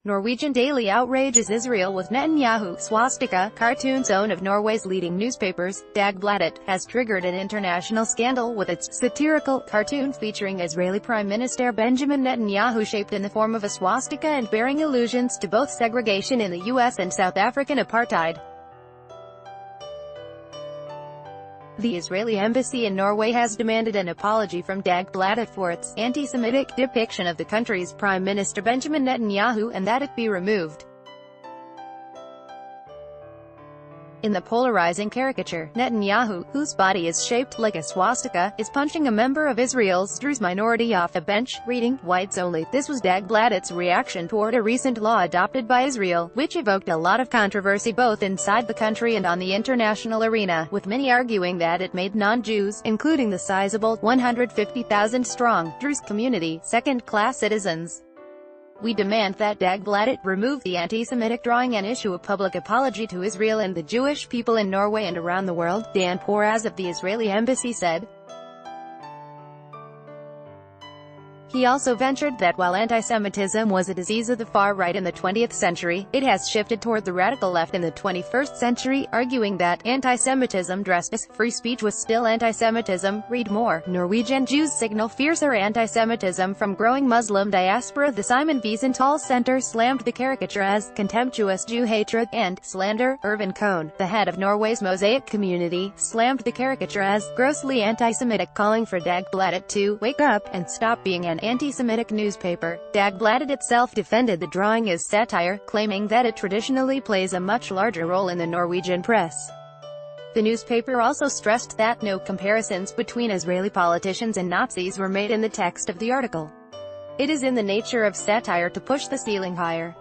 Norwegian daily Outrages Israel with Netanyahu Swastika, cartoon zone of Norway's leading newspapers, Dagbladet, has triggered an international scandal with its satirical cartoon featuring Israeli Prime Minister Benjamin Netanyahu shaped in the form of a swastika and bearing allusions to both segregation in the US and South African apartheid. The Israeli embassy in Norway has demanded an apology from Dagbladet for its anti-Semitic depiction of the country's Prime Minister Benjamin Netanyahu and that it be removed. In the polarizing caricature, Netanyahu, whose body is shaped like a swastika, is punching a member of Israel's Druze minority off a bench, reading, "Whites only." This was Dagbladet's reaction toward a recent law adopted by Israel, which evoked a lot of controversy both inside the country and on the international arena, with many arguing that it made non-Jews, including the sizable, 150,000-strong, Druze community, second-class citizens. "We demand that Dagbladet remove the anti-Semitic drawing and issue a public apology to Israel and the Jewish people in Norway and around the world," Dan Poraz of the Israeli embassy said. He also ventured that while anti-Semitism was a disease of the far right in the 20th century, it has shifted toward the radical left in the 21st century, arguing that anti-Semitism dressed as free speech was still anti-Semitism. Read more. Norwegian Jews signal fiercer anti-Semitism from growing Muslim diaspora. The Simon Wiesenthal Center slammed the caricature as contemptuous Jew hatred and slander. Irvin Cohn, the head of Norway's Mosaic community, slammed the caricature as grossly anti-Semitic, calling for Dagbladet to wake up and stop being an anti-Semitic newspaper. Dagbladet itself defended the drawing as satire, claiming that it traditionally plays a much larger role in the Norwegian press. The newspaper also stressed that no comparisons between Israeli politicians and Nazis were made in the text of the article. It is in the nature of satire to push the ceiling higher.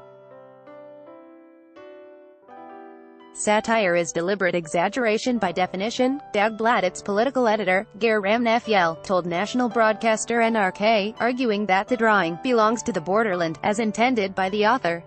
Satire is deliberate exaggeration by definition, Dagbladet's political editor, Geir Ramnefjell, told national broadcaster NRK, arguing that the drawing belongs to the borderland, as intended by the author.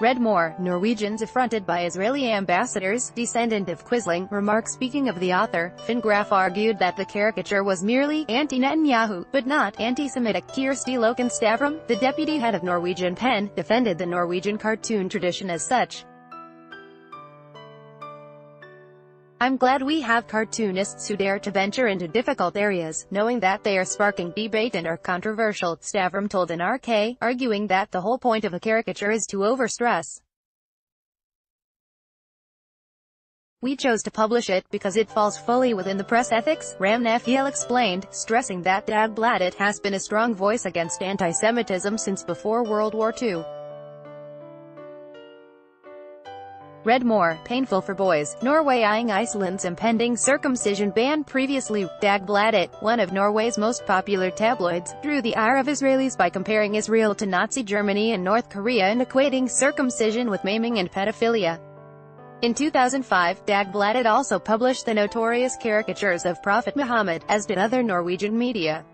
Read more. Norwegians affronted by Israeli ambassadors, descendant of Quisling, remark. Speaking of the author, Finn Graf argued that the caricature was merely anti-Netanyahu, but not anti-Semitic. Kirsti Loken Stavrum, the deputy head of Norwegian PEN, defended the Norwegian cartoon tradition as such. "I'm glad we have cartoonists who dare to venture into difficult areas, knowing that they are sparking debate and are controversial," Stavrum told NRK, arguing that the whole point of a caricature is to overstress. "We chose to publish it because it falls fully within the press ethics," Ramnefjell explained, stressing that Dagbladet has been a strong voice against anti-Semitism since before World War II. Read more. Painful for boys. Norway eyeing Iceland's impending circumcision ban. Previously, Dagbladet, one of Norway's most popular tabloids, drew the ire of Israelis by comparing Israel to Nazi Germany and North Korea and equating circumcision with maiming and pedophilia. In 2005, Dagbladet also published the notorious caricatures of Prophet Muhammad, as did other Norwegian media.